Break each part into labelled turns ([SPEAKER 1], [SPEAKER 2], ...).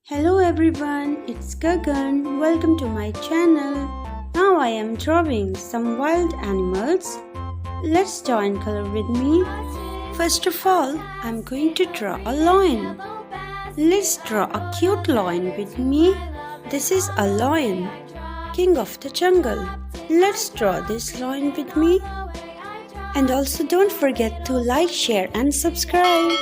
[SPEAKER 1] Hello everyone, it's Gagan. Welcome to my channel. Now I am drawing some wild animals. Let's draw and color with me. First of all, I'm going to draw a lion. Let's draw a cute lion with me. This is a lion, king of the jungle. Let's draw this lion with me. And also don't forget to like, share and subscribe.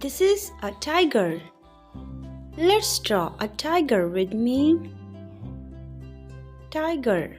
[SPEAKER 1] This is a tiger. Let's draw a tiger with me. Tiger.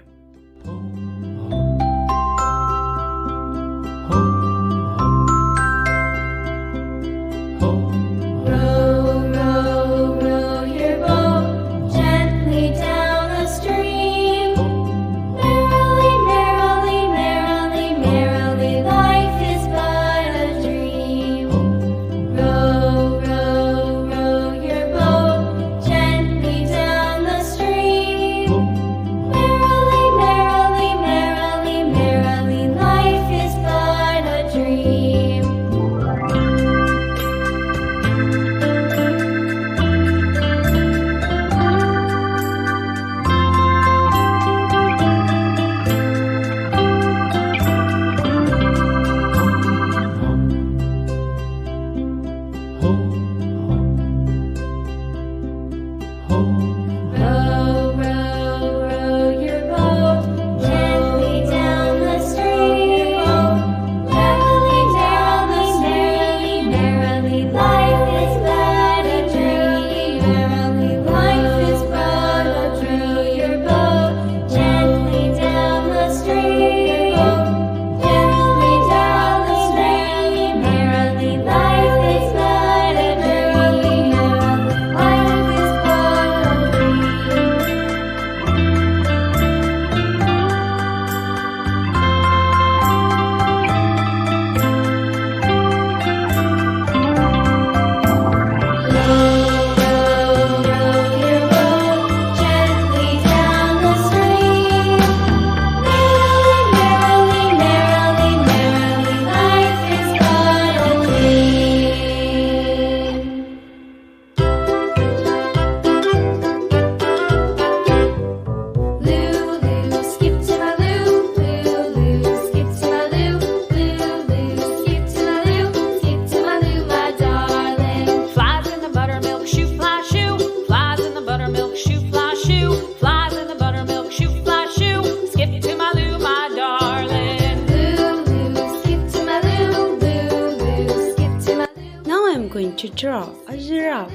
[SPEAKER 1] to draw a giraffe.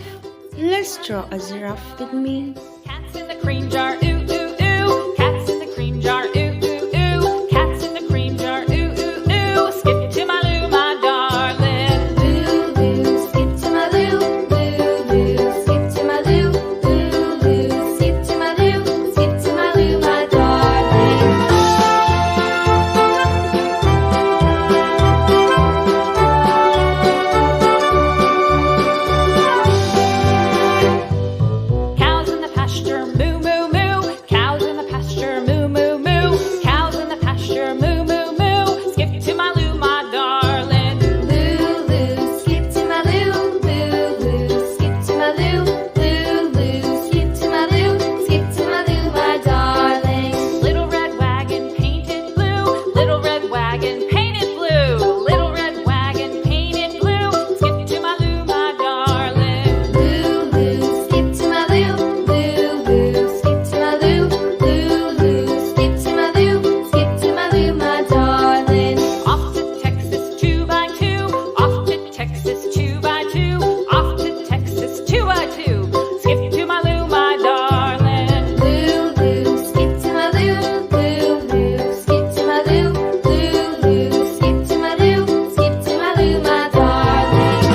[SPEAKER 1] Let's draw a giraffe with me.
[SPEAKER 2] Cats in the cream jar, ooh, ooh, ooh. Cats in the cream jar, ooh, ooh, ooh. Cats in the cream jar, ooh, ooh, ooh. Skip to my loo, my darling.
[SPEAKER 3] Loo, loo, skip to my loo. Loo, loo, skip to my loo. Loo, loo, skip to my loo. Skip to my loo, my darling.
[SPEAKER 2] Cows in the pasture, moo, moo, moo. Cows in the pasture, moo, moo, moo. Cows in the pasture, moo, moo, moo. Skip to my loo, my darling.
[SPEAKER 3] Loo, loo, skip to my loo. Loo, loo, skip to my loo. Loo, loo, skip to my loo. Skip to my loo, my darling.
[SPEAKER 2] Little red wagon painted blue. Little red wagon painted blue. Little red wagon painted blue. Skip to my loo, my darling.
[SPEAKER 3] Loo, loo, skip to my loo. Loo, loo, skip to my loo. Loo, loo, skip to my loo. Skip to my loo, my darling.
[SPEAKER 2] Off to Texas 2x2. Off to Texas 2x2. Off to Texas 2x2. Skip to my loo, my darling.
[SPEAKER 3] Loo, loo, skip to my loo. Loo, loo, skip to my loo. Loo, loo, skip to my loo. Skip to my loo, my darling.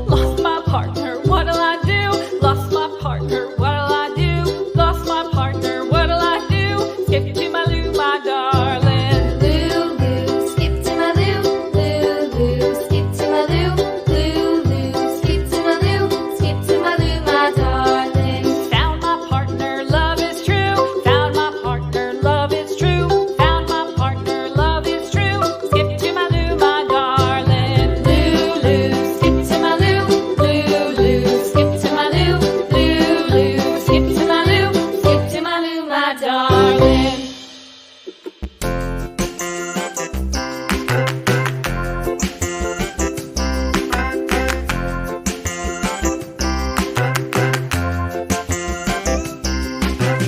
[SPEAKER 2] Lost my partner, what'll I do? Lost my partner, what'll I do? Lost my partner, what'll I do? Skip to my loo, my darling.
[SPEAKER 3] Loo, loo, skip to my loo. Loo, loo, skip to my loo. Loo, loo, skip to my loo. Skip to my loo, my darling.
[SPEAKER 2] Found my partner, love is true. Found my partner, love is true. Found my partner, love is true. Skip to my loo, my darling.
[SPEAKER 3] Loo, loo, skip to my loo. Loo, loo, skip to my loo. Loo, loo, skip to my loo. Skip to my loo, my darling.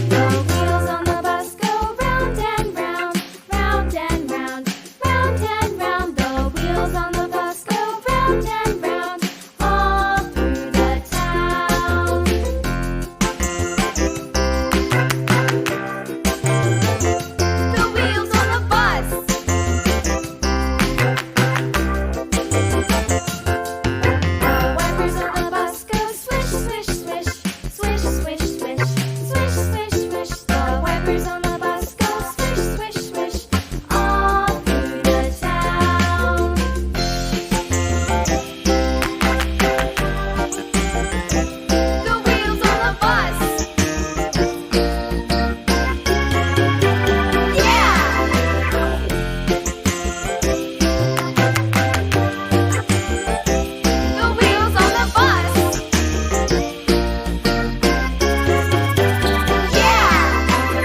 [SPEAKER 3] The wheels on the bus go round and round, round and round, round and round. The wheels on the bus go round and round, all through the town. The wheels on the bus. The wipers on the bus go swish, swish, swish, swish, swish, swish, swish, swish, swish. The wipers on the bus go swish, swish, swish, all through the town. The wheels on the bus. Yeah! The wheels on the bus. Yeah!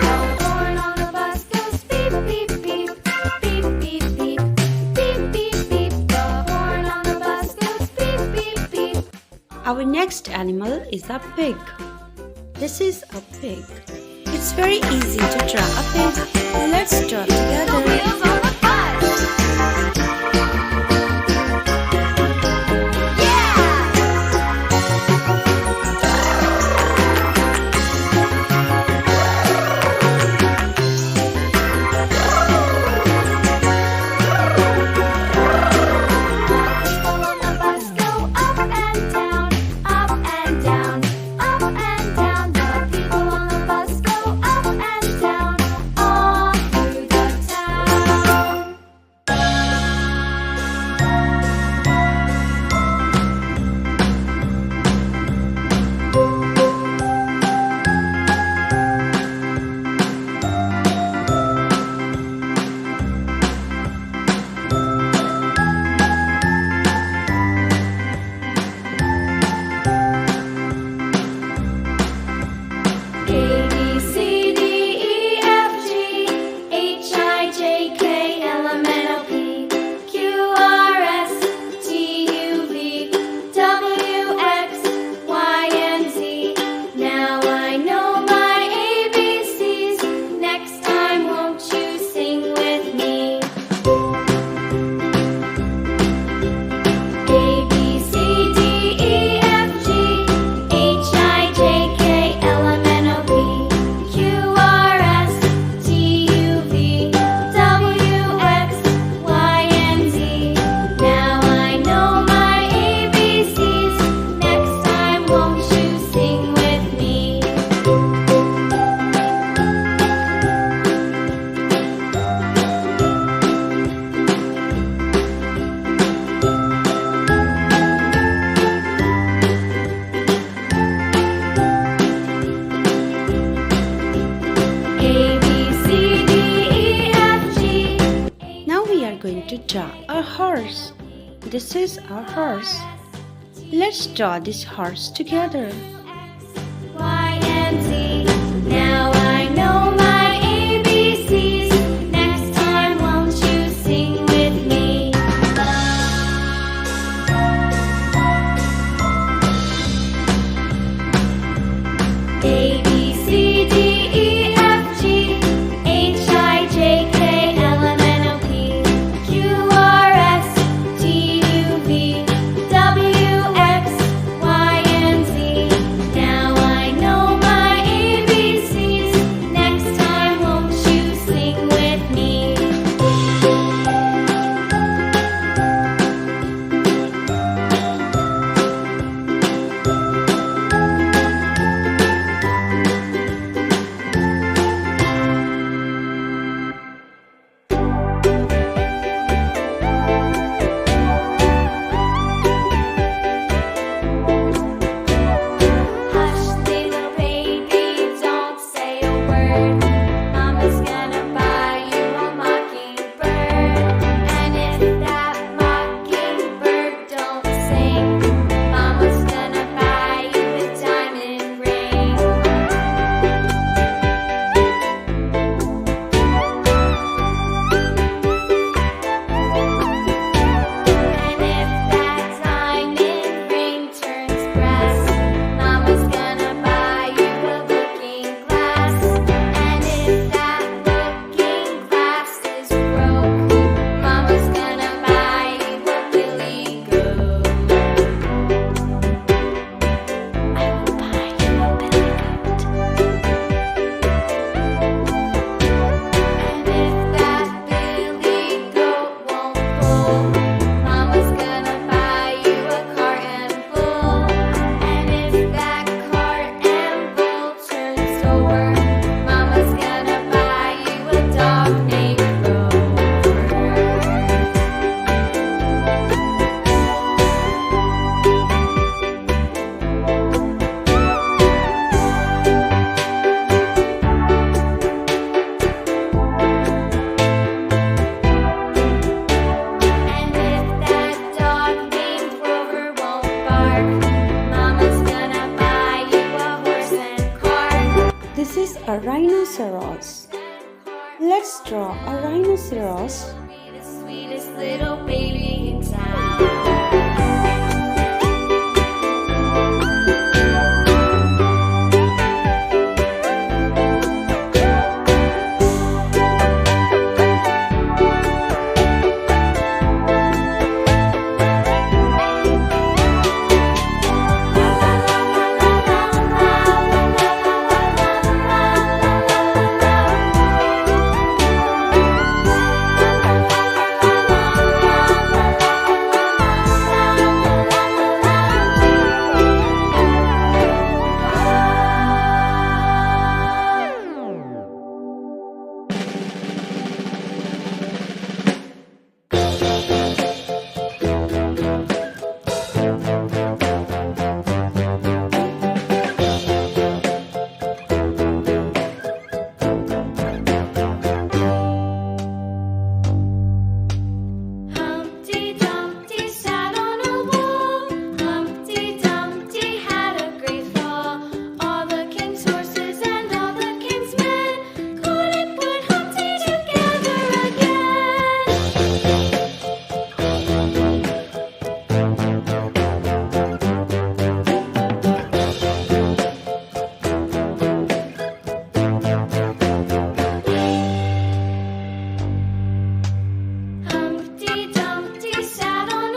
[SPEAKER 3] The horn on the bus goes beep, beep, beep, beep, beep, beep, beep, beep, beep. The horn on the bus goes beep, beep, beep.
[SPEAKER 1] Our next animal is a pig. This is a pig. It's very easy to draw a pig. Let's draw
[SPEAKER 3] The
[SPEAKER 1] together.
[SPEAKER 3] wheels on the bus. People on the bus go up and down, up and down, up and down. The people on the bus go up and down, all through the town.
[SPEAKER 1] This is a horse. Let's draw this horse together.
[SPEAKER 3] Y and Z. Now I know my ABCs. Next time, won't you sing with me? A B C D E F G H I J K L M N O P Q R S T U V W X Y and Z. Now I know my ABCs. Next time, won't you sing with me? Hush, little baby, don't say a word. Mama's gonna buy you a mockingbird. And if that mockingbird don't sing, Mama's gonna buy you a diamond ring. And if that diamond ring turns brass, Mama's gonna buy you a looking glass. And if that looking glass is broke, Mama's gonna buy you a billy goat. I will buy you a billy goat. And if that billy goat won't pull, Mama's gonna buy you a cart and bull. And if that cart and bull turns over, Mama's gonna buy you a dog named Rover. And if that dog named Rover won't bark, Mama's gonna buy you a horse and cart.
[SPEAKER 1] This is a rhinoceros. Let's draw a rhinoceros.
[SPEAKER 3] Be the sweetest little baby